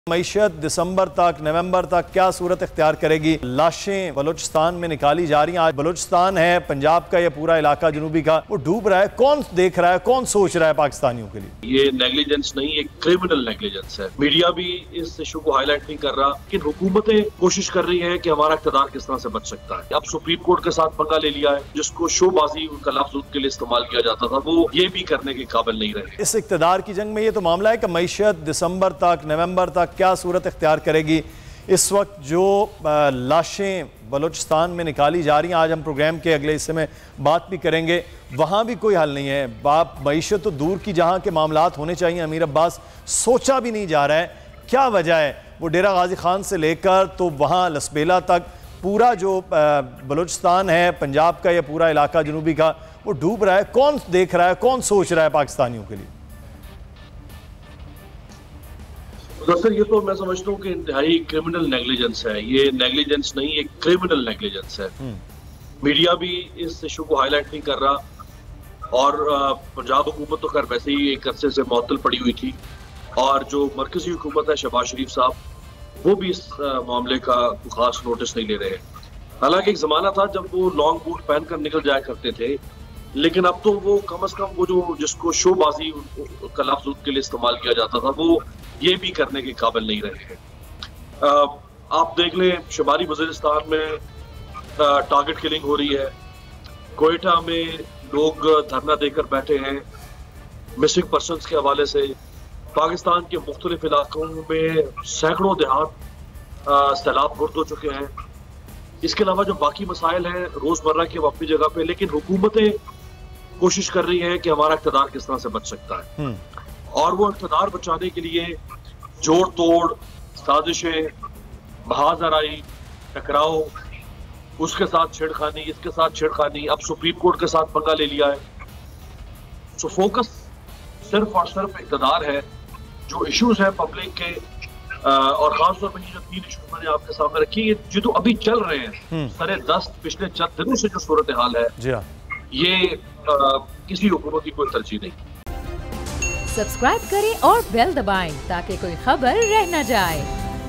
मईशत दिसंबर तक नवंबर तक क्या सूरत इख्तियार करेगी। लाशें बलूचिस्तान में निकाली जा रही हैं। आज बलूचिस्तान है, पंजाब का, यह पूरा इलाका जनूबी का, वो डूब रहा है। कौन देख रहा है, कौन सोच रहा है पाकिस्तानियों के लिए? ये नेग्लिजेंस नहीं, एक क्रिमिनल नेग्लिजेंस है। मीडिया भी इस इशू को हाईलाइट नहीं कर रहा, लेकिन हुकूमतें कोशिश कर रही है कि हमारा इख्तियार किस तरह से बच सकता है। अब सुप्रीम कोर्ट के साथ पंगा ले लिया है, जिसको शोबाजी उनका लफ्ज के लिए इस्तेमाल किया जाता था, वो ये भी करने के काबिल नहीं रहे। इस इख्तियार की जंग में ये तो मामला है कि मईशत दिसंबर तक नवंबर तक क्या सूरत इख्तियार करेगी। इस वक्त जो लाशें बलूचिस्तान में निकाली जा रही हैं, आज हम प्रोग्राम के अगले हिस्से में बात भी करेंगे, वहाँ भी कोई हल नहीं है। बाप मईशत तो दूर की, जहाँ के मामलात होने चाहिए, अमीर अब्बास, सोचा भी नहीं जा रहा है। क्या वजह है? वो डेरा गाजी खान से लेकर तो वहाँ लसबेला तक पूरा जो बलूचिस्तान है, पंजाब का, यह पूरा इलाका जनूबी का, वो डूब रहा है। कौन देख रहा है, कौन सोच रहा है पाकिस्तानियों के लिए? दरअसल ये तो मैं समझता हूँ कि इंतहाई क्रिमिनल नेग्लिजेंस है। ये नेग्लिजेंस नहीं, एक क्रिमिनल नेग्लिजेंस है। मीडिया भी इस इशू को हाईलाइट नहीं कर रहा, और पंजाब हुकूमत तो खैर वैसे ही एक अरसे से मुअत्तल पड़ी हुई थी, और जो मरकजी हुकूमत है, शहबाज शरीफ साहब, वो भी इस मामले का खास नोटिस नहीं ले रहे। हालांकि एक जमाना था जब वो लॉन्ग बूट पहन कर निकल जाया करते थे, लेकिन अब तो वो कम से कम वो जो जिसको शोबाजी का लफ्ज के लिए इस्तेमाल किया जाता था, वो ये भी करने के काबिल नहीं रहे हैं। आप देख लें, शुमाली वज़ीरिस्तान में टारगेट किलिंग हो रही है, कोयटा में लोग धरना देकर बैठे हैं मिसिंग पर्सन्स के हवाले से, पाकिस्तान के मुख्तलिफ इलाकों में सैकड़ों देहात सैलाब गुर्द हो चुके हैं। इसके अलावा जो बाकी मसाइल हैं रोजमर्रा के अपनी जगह पे, लेकिन हुकूमतें कोशिश कर रही है कि हमारा इख्तियार किस तरह से बच सकता है, और वो इख्तियार बचाने के लिए जोड़ तोड़, साजिशें, बहादुराई, टकराव, उसके साथ छेड़खानी, इसके साथ छेड़खानी, अब सुप्रीम कोर्ट के साथ पंगा ले लिया है। सो फोकस सिर्फ और सिर्फ इख्तियार है। जो इश्यूज है पब्लिक के, और खासतौर पर ये जो 3 इशू मैंने आपके सामने रखी, ये तो अभी चल रहे हैं सरे दस्त, पिछले चंद दिनों से जो सूरत हाल है, ये किसी हुकूमत की कोई तरजीह नहीं। सब्सक्राइब करें और बेल दबाएं ताकि कोई खबर रह न जाए।